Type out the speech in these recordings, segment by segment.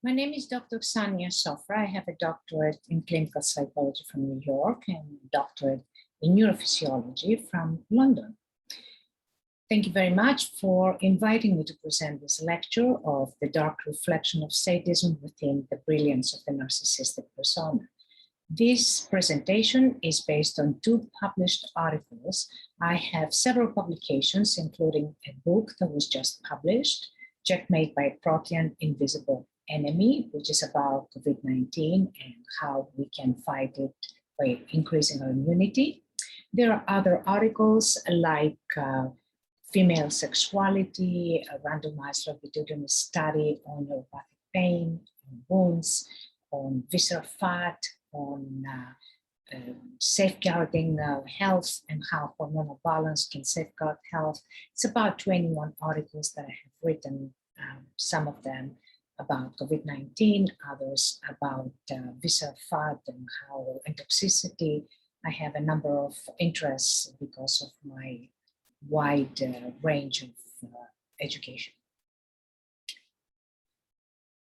My name is Dr. Sofra. I have a doctorate in clinical psychology from New York and a doctorate in neurophysiology from London. Thank you very much for inviting me to present this lecture of the dark reflection of sadism within the brilliance of the narcissistic persona. This presentation is based on 2 published articles. I have several publications, including a book that was just published, Checkmate by a Protean Invisible Enemy, which is about COVID-19 and how we can fight it by increasing our immunity. There are other articles like female sexuality, a randomized longitudinal study on neuropathic pain, on wounds, on visceral fat, on safeguarding health and how hormonal balance can safeguard health. It's about 21 articles that I have written, some of them about COVID-19, others about visceral fat and how and toxicity. I have a number of interests because of my wide range of education.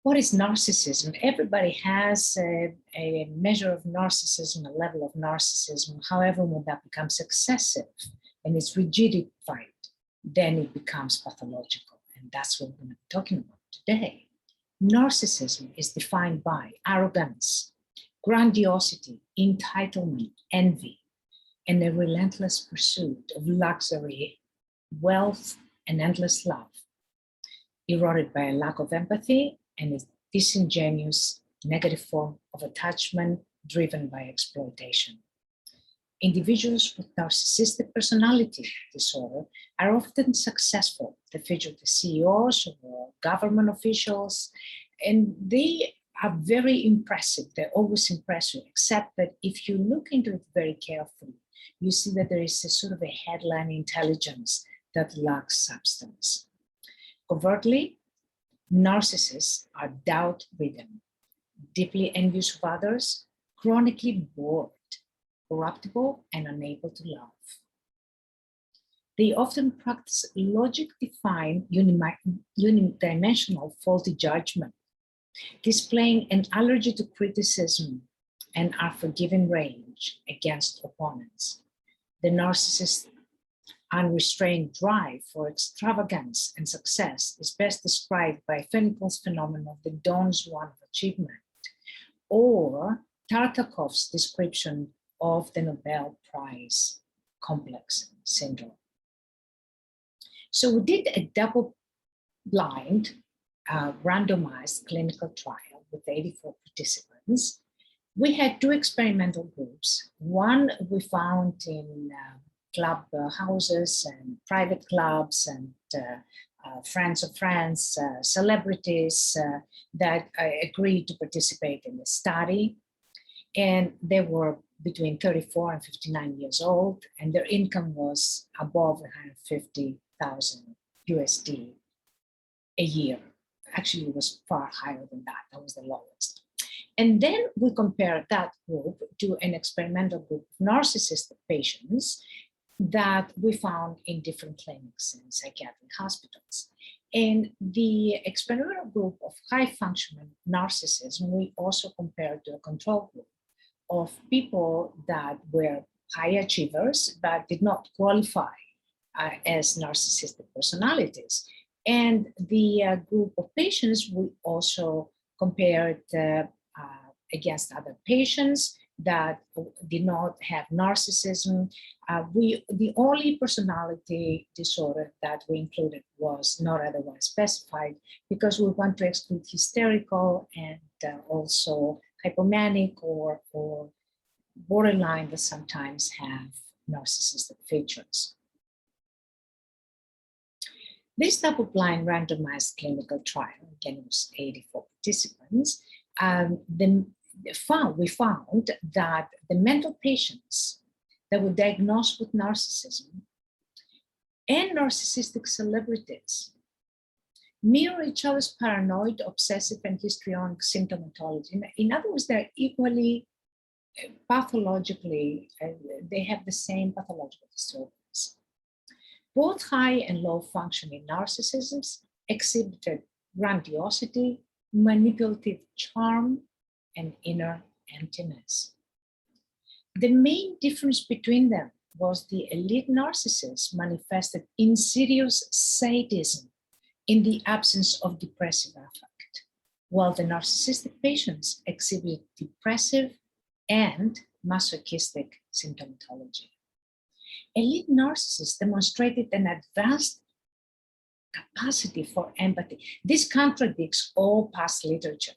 What is narcissism? Everybody has a measure of narcissism, a level of narcissism. However, when that becomes excessive and it's rigidified, then it becomes pathological. And that's what we're going to be talking about today. Narcissism is defined by arrogance, grandiosity, entitlement, envy, and a relentless pursuit of luxury, wealth, and endless love, eroded by a lack of empathy and a disingenuous negative form of attachment driven by exploitation. Individuals with narcissistic personality disorder are often successful. They feature the CEOs or government officials, and they are very impressive. They're always impressive, except that if you look into it very carefully, you see that there is a sort of a headline intelligence that lacks substance. Covertly, narcissists are doubt-ridden, deeply envious of others, chronically bored, corruptible, and unable to love. They often practice logic-defined, unidimensional faulty judgment, displaying an allergy to criticism and unforgiving rage against opponents. The narcissist's unrestrained drive for extravagance and success is best described by Fenkel's phenomenon of the Don Juan of achievement, or Tartakov's description of the Nobel Prize complex syndrome. So we did a double-blind, randomized clinical trial with 84 participants. We had 2 experimental groups. One we found in club houses and private clubs and friends of friends, celebrities that agreed to participate in the study. And they were between 34 and 59 years old, and their income was above 150,000 USD a year. Actually, it was far higher than that. That was the lowest. And then we compared that group to an experimental group of narcissistic patients that we found in different clinics and psychiatric hospitals. In the experimental group of high-functioning narcissism, we also compared to a control group of people that were high achievers but did not qualify as narcissistic personalities. And the group of patients we also compared against other patients that did not have narcissism. The only personality disorder that we included was not otherwise specified because we want to exclude hysterical and also hypomanic or borderline that sometimes have narcissistic features. This double-blind randomized clinical trial, again, was 84 participants. We found that the mental patients that were diagnosed with narcissism and narcissistic celebrities mirror each other's paranoid, obsessive, and histrionic symptomatology. In other words, they're equally pathologically, they have the same pathological disorders. Both high and low functioning narcissisms exhibited grandiosity, manipulative charm, and inner emptiness. The main difference between them was the elite narcissists manifested insidious sadism in the absence of depressive affect, while the narcissistic patients exhibited depressive and masochistic symptomatology. Elite narcissists demonstrated an advanced capacity for empathy. This contradicts all past literature.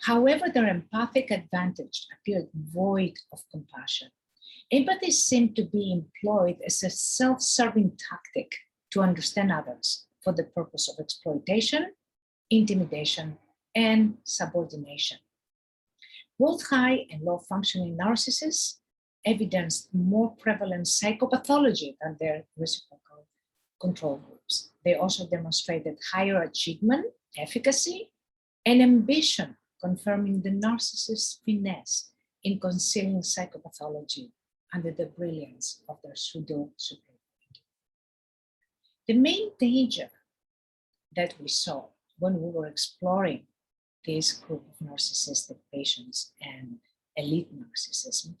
However, their empathic advantage appeared void of compassion. Empathy seemed to be employed as a self-serving tactic to understand others for the purpose of exploitation, intimidation, and subordination. Both high and low functioning narcissists evidenced more prevalent psychopathology than their reciprocal control groups. They also demonstrated higher achievement, efficacy, and ambition, confirming the narcissist's finesse in concealing psychopathology under the brilliance of their pseudo-superiority. The main danger that we saw when we were exploring this group of narcissistic patients and elite narcissism,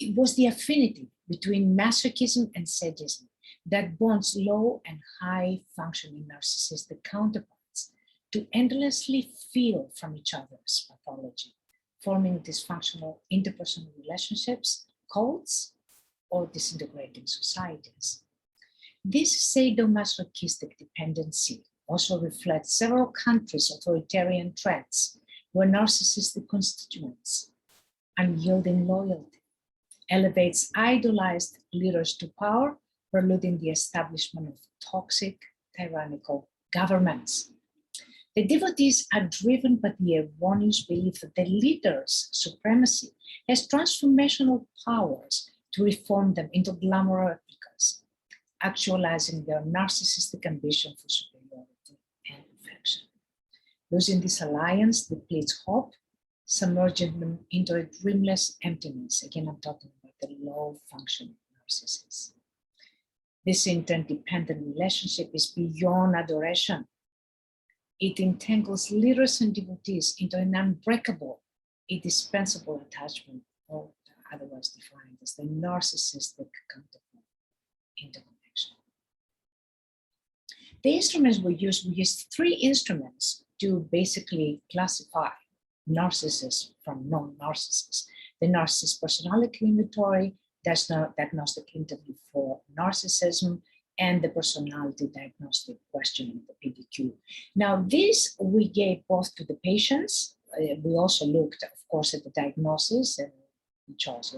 it was the affinity between masochism and sadism that bonds low and high functioning narcissistic counterparts to endlessly feel from each other's pathology, forming dysfunctional interpersonal relationships, cults, or disintegrating societies. This sadomasochistic dependency also reflects several countries' authoritarian trends where narcissistic constituents, unyielding loyalty, elevates idolized leaders to power, preluding the establishment of toxic, tyrannical governments. The devotees are driven by the erroneous belief that the leader's supremacy has transformational powers to reform them into glamour replicas, actualizing their narcissistic ambition for superiority and perfection. Losing this alliance depletes hope, submerging them into a dreamless emptiness. Again, I'm talking about the low-functioning narcissists. This interdependent relationship is beyond adoration. It entangles leaders and devotees into an unbreakable, indispensable attachment, or otherwise defined as the narcissistic counterpart interconnection. The instruments we used 3 instruments to basically classify narcissists from non-narcissists. The narcissist personality inventory, diagnostic interview for narcissism, and the personality diagnostic questioning, the PDQ. Now, this we gave both to the patients. We also looked, of course, at the diagnosis and we chose,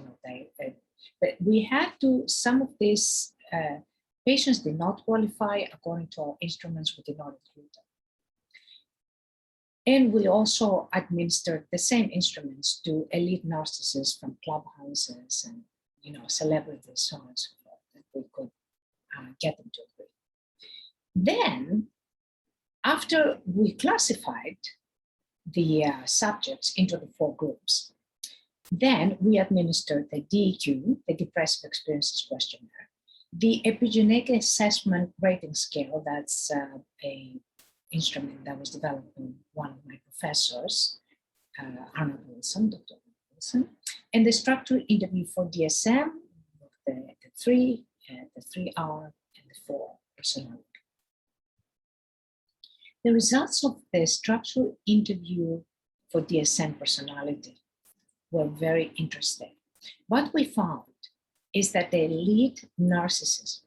but we had to, some of these patients did not qualify according to our instruments, we did not include them. And we also administered the same instruments to elite narcissists from clubhouses and celebrities, so on and so forth, that we could get them to agree. Then, after we classified the subjects into the 4 groups, then we administered the DEQ, the Depressive Experiences Questionnaire, the Epigenetic Assessment Rating Scale, that's a instrument that was developed by one of my professors, Dr. Wilson, and the structured interview for DSM, the 3, the 3R, and the 4 personality. The results of the structural interview for DSM personality were very interesting. What we found is that the elite narcissists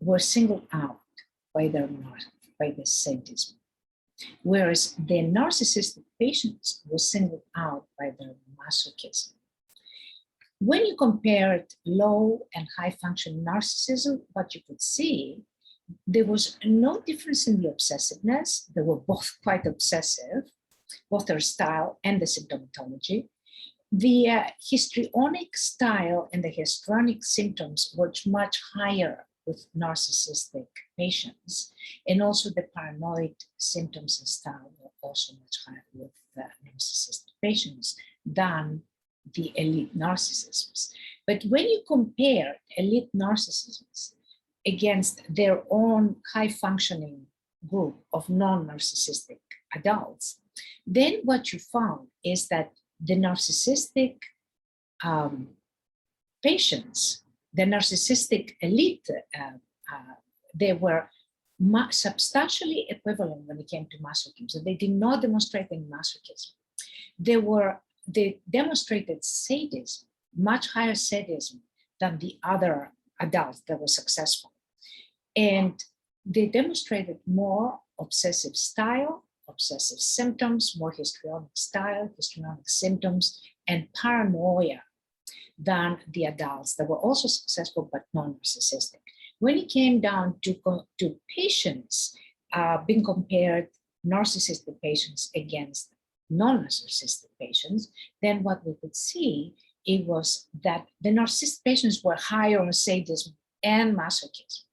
were singled out by their sadism, whereas the narcissistic patients were singled out by their masochism. When you compared low and high function narcissism, what you could see, there was no difference in the obsessiveness. They were both quite obsessive, both their style and the symptomatology. The histrionic style and the histrionic symptoms were much higher with narcissistic patients, and also the paranoid symptoms and style were also much higher with narcissistic patients than the elite narcissisms. But when you compare elite narcissisms against their own high-functioning group of non-narcissistic adults, then what you found is that the narcissistic patients, the narcissistic elite, they were substantially equivalent when it came to masochism. So they did not demonstrate any masochism. They demonstrated sadism, much higher sadism than the other adults that were successful. And they demonstrated more obsessive style, obsessive symptoms, more histrionic style, histrionic symptoms, and paranoia than the adults that were also successful but non-narcissistic. When it came down to patients being compared, narcissistic patients against non-narcissistic patients, then what we could see, it was that the narcissistic patients were higher on sadism and masochism.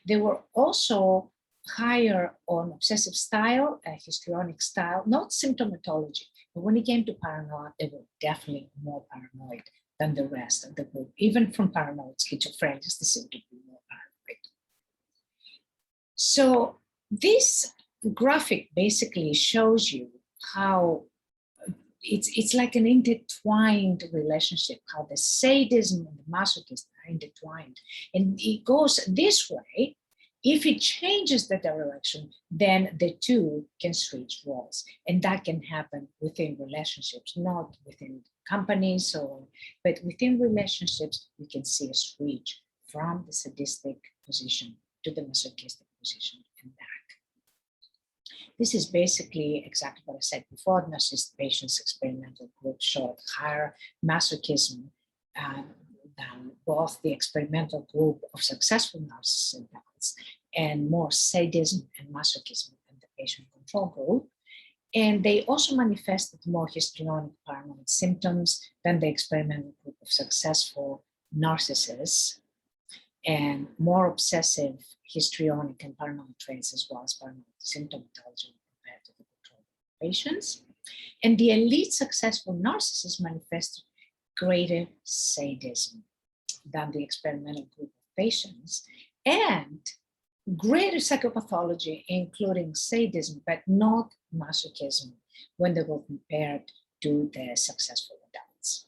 They were also higher on obsessive style, histrionic style, not symptomatology, but when it came to paranoia, they were definitely more paranoid than the rest of the group. Even from paranoid schizophrenics, they seem to be more paranoid. So this graphic basically shows you how it's like an intertwined relationship, how the sadism and the masochism are intertwined. And it goes this way. If it changes the direction, then the two can switch roles. And that can happen within relationships, not within companies, but within relationships, we can see a switch from the sadistic position to the masochistic position and back. This is basically exactly what I said before. Narcissistic patients' experimental group showed higher masochism than both the experimental group of successful narcissistic adults and more sadism and masochism than the patient control group. And they also manifested more histrionic paranoid symptoms than the experimental group of successful narcissists, and more obsessive, histrionic, and paranoid traits, as well as paranoid symptomatology compared to the control patients. And the elite successful narcissists manifested greater sadism than the experimental group of patients, and greater psychopathology, including sadism, but not masochism, when they were compared to the successful adults.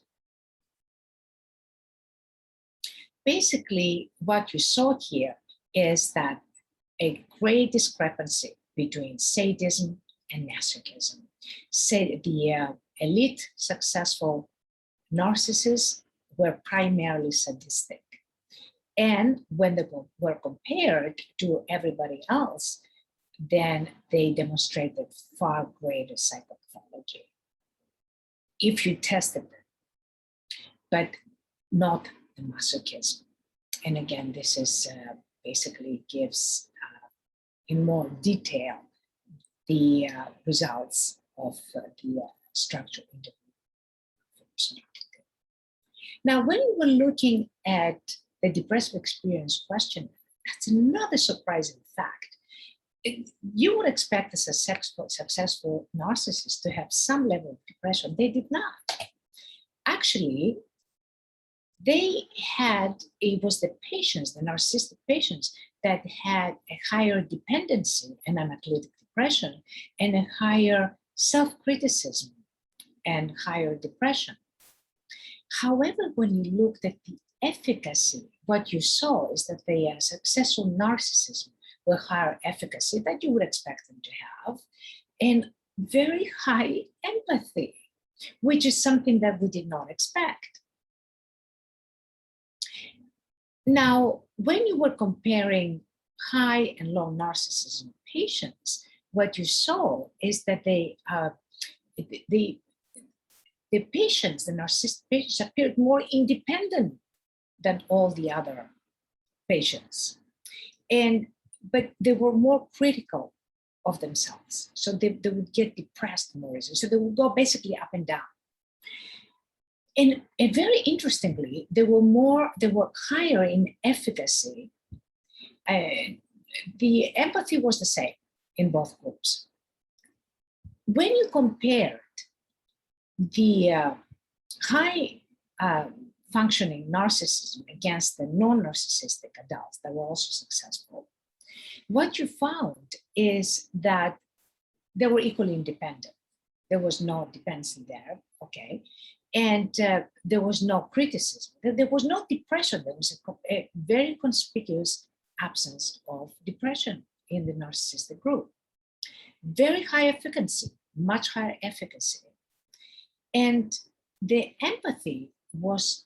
Basically, what you saw here is that a great discrepancy between sadism and masochism. The elite successful narcissists were primarily sadistic. And when they were compared to everybody else, then they demonstrated far greater psychopathology if you tested them, but not the masochism. And again, this is basically gives in more detail the results of the structural interview. Now, when we were looking at the depressive experience question, that's another surprising fact. You would expect a successful narcissist to have some level of depression. They did not. Actually, it was the patients, the narcissistic patients, that had a higher dependency and analytic depression and a higher self-criticism and higher depression. However, when you looked at the efficacy, what you saw is that the successful narcissism were higher efficacy that you would expect them to have, and very high empathy, which is something that we did not expect. Now, when you were comparing high and low narcissism patients, what you saw is that the patients, the narcissistic patients, appeared more independent than all the other patients. But they were more critical of themselves. So they would get depressed more easily. So they would go basically up and down. And very interestingly, they were higher in efficacy. The empathy was the same in both groups. When you compared the high functioning narcissism against the non-narcissistic adults that were also successful, what you found is that they were equally independent. There was no dependency there, okay? And there was no criticism. There was no depression. There was a very conspicuous absence of depression in the narcissistic group. Very high efficacy, much higher efficacy. And the empathy was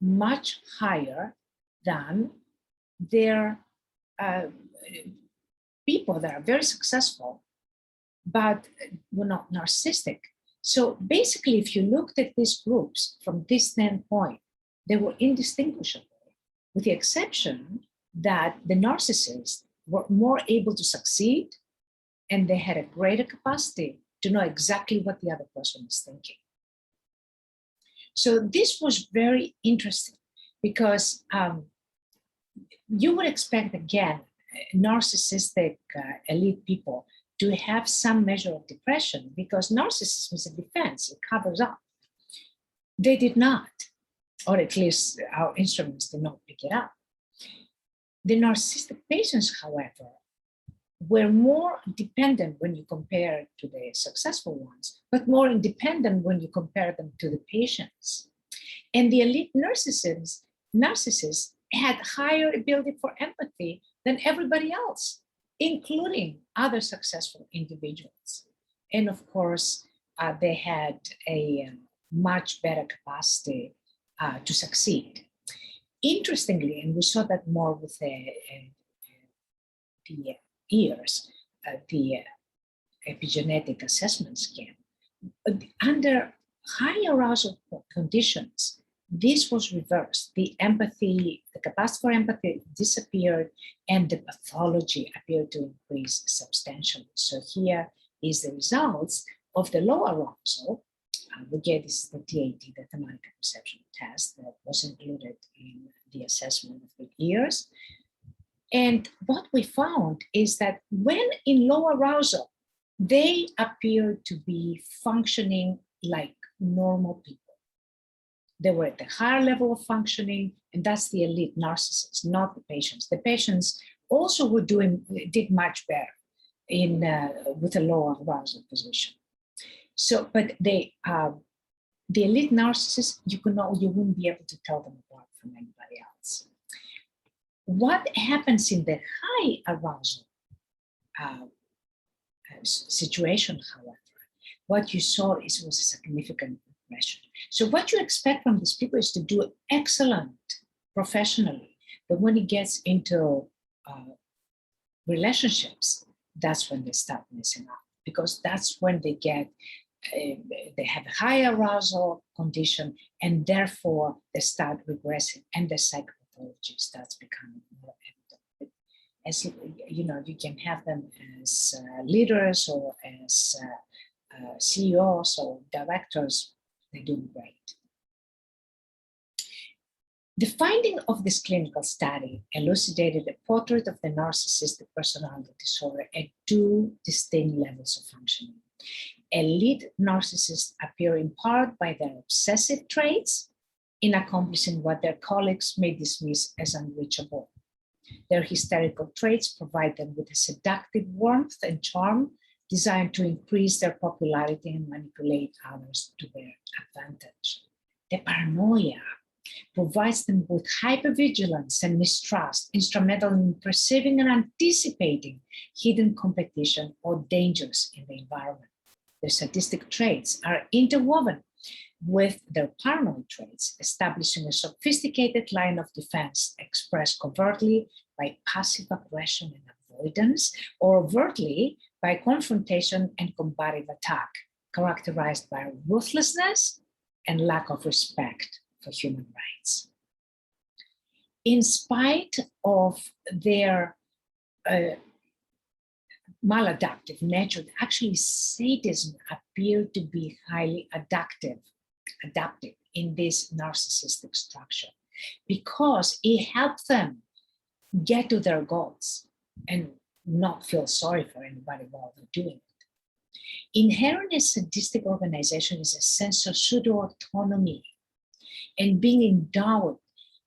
much higher than their people that are very successful, but were not narcissistic. So basically, if you looked at these groups from this standpoint, they were indistinguishable, with the exception that the narcissists were more able to succeed and they had a greater capacity to know exactly what the other person is thinking. So this was very interesting because you would expect, again, narcissistic elite people to have some measure of depression because narcissism is a defense, it covers up. They did not, or at least our instruments did not pick it up. The narcissistic patients, however, were more dependent when you compare to the successful ones, but more independent when you compare them to the patients. And the elite narcissists had higher ability for empathy than everybody else, including other successful individuals. And of course, they had a much better capacity to succeed. Interestingly, and we saw that more with the years, the epigenetic assessment scheme, under high arousal conditions, this was reversed. The empathy, the capacity for empathy disappeared and the pathology appeared to increase substantially. So here is the results of the low arousal. We get this, the TAT, the thematic perception test that was included in the assessment of the years. And what we found is that when in low arousal, they appear to be functioning like normal people. They were at the higher level of functioning, and that's the elite narcissists, not the patients. The patients also did much better in with a lower arousal position. So, but the elite narcissists, you wouldn't be able to tell them apart from anybody else. What happens in the high arousal situation, however, what you saw was a significant regression. So what you expect from these people is to do excellent professionally, but when it gets into relationships, that's when they start messing up, because that's when they get, they have a high arousal condition, and therefore they start regressing, and the psychopathology starts becoming more evident. As you know, you can have them as leaders or as CEOs or directors. They're doing great. The finding of this clinical study elucidated a portrait of the narcissistic personality disorder at two distinct levels of functioning. Elite narcissists appear in part by their obsessive traits in accomplishing what their colleagues may dismiss as unreachable. Their hysterical traits provide them with a seductive warmth and charm designed to increase their popularity and manipulate others to their advantage. The paranoia provides them with hypervigilance and mistrust, instrumental in perceiving and anticipating hidden competition or dangers in the environment. Their sadistic traits are interwoven with their paranoid traits, establishing a sophisticated line of defense expressed covertly by passive aggression and avoidance, or overtly by confrontation and combative attack, characterized by ruthlessness and lack of respect for human rights. In spite of their maladaptive nature, actually sadism appeared to be highly adaptive in this narcissistic structure, because it helped them get to their goals and not feel sorry for anybody while they're doing it. Inherent in sadistic organization is a sense of pseudo-autonomy and being endowed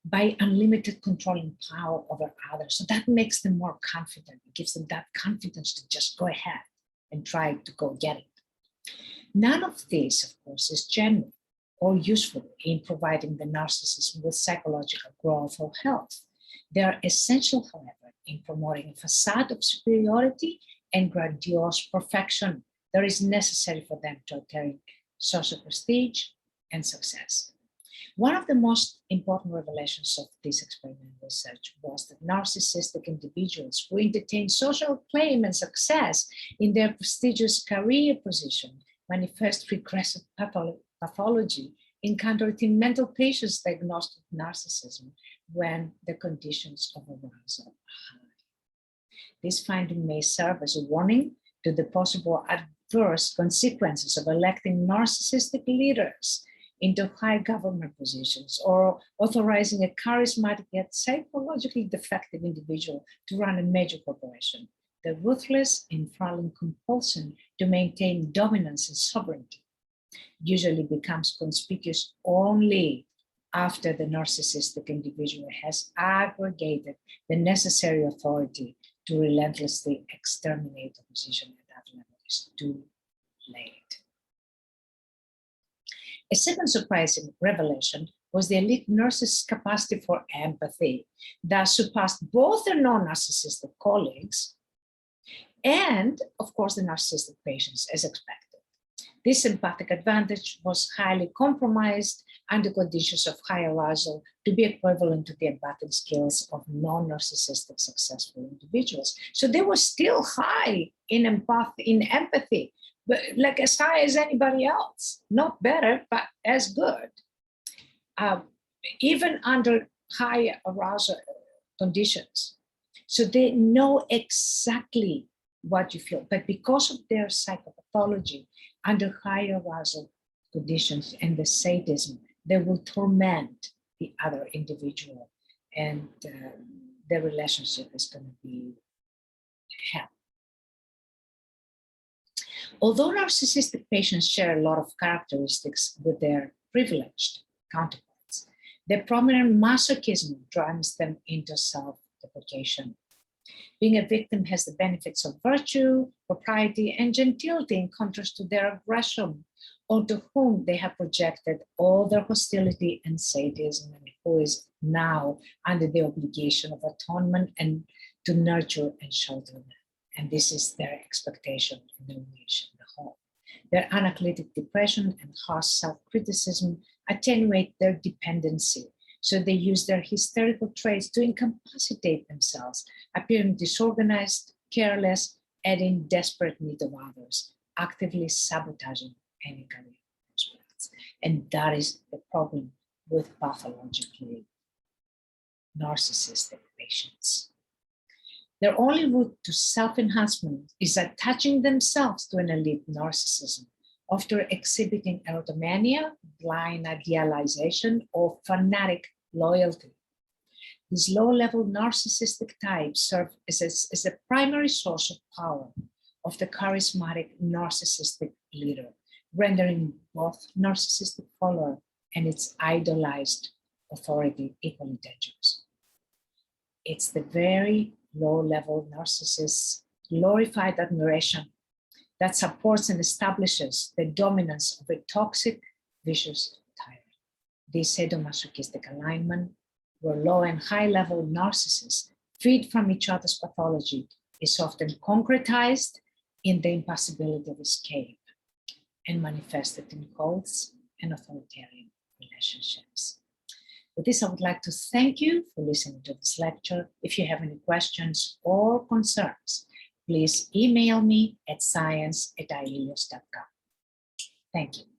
by unlimited controlling power over others. So that makes them more confident. It gives them that confidence to just go ahead and try to go get it. None of this, of course, is genuine or useful in providing the narcissist with psychological growth or health. They are essential, however, in promoting a facade of superiority and grandiose perfection that is necessary for them to attain social prestige and success. One of the most important revelations of this experimental research was that narcissistic individuals who entertain social acclaim and success in their prestigious career position manifest regressive pathology encountered in mental patients diagnosed with narcissism when the conditions of arousal are high. This finding may serve as a warning to the possible adverse consequences of electing narcissistic leaders into high government positions or authorizing a charismatic yet psychologically defective individual to run a major corporation. The ruthless, enthralling compulsion to maintain dominance and sovereignty usually becomes conspicuous only after the narcissistic individual has aggregated the necessary authority to relentlessly exterminate opposition at that level. It's too late. A second surprising revelation was the elite nurses' capacity for empathy that surpassed both their non-narcissistic colleagues and, of course, the narcissistic patients, as expected. This empathic advantage was highly compromised under conditions of high arousal to be equivalent to the empathic skills of non-narcissistic successful individuals. So they were still high in empathy, but like as high as anybody else, not better, but as good. Even under high arousal conditions. So they know exactly what you feel, but because of their psychopathology, under high arousal conditions and the sadism, they will torment the other individual, and the relationship is going to be hell. Although narcissistic patients share a lot of characteristics with their privileged counterparts, their prominent masochism drives them into self-deprecation. Being a victim has the benefits of virtue, propriety, and gentility in contrast to their aggression, onto whom they have projected all their hostility and sadism, and who is now under the obligation of atonement and to nurture and shelter them. And this is their expectation in the relation, the whole. Their analytic depression and harsh self-criticism attenuate their dependency. So they use their hysterical traits to incapacitate themselves, appearing disorganized, careless, and in desperate need of others, actively sabotaging any career prospects. And that is the problem with pathologically narcissistic patients. Their only route to self-enhancement is attaching themselves to an elite narcissism, after exhibiting erotomania, blind idealization, or fanatic loyalty. These low-level narcissistic types serve as a primary source of power of the charismatic narcissistic leader, rendering both narcissistic follower and its idolized authority equally dangerous. It's the very low-level narcissist's glorified admiration that supports and establishes the dominance of a toxic, vicious tyrant. This sadomasochistic alignment, where low and high-level narcissists feed from each other's pathology, is often concretized in the impossibility of escape and manifested in cults and authoritarian relationships. With this, I would like to thank you for listening to this lecture. If you have any questions or concerns, please email me at science@ielios.com. Thank you.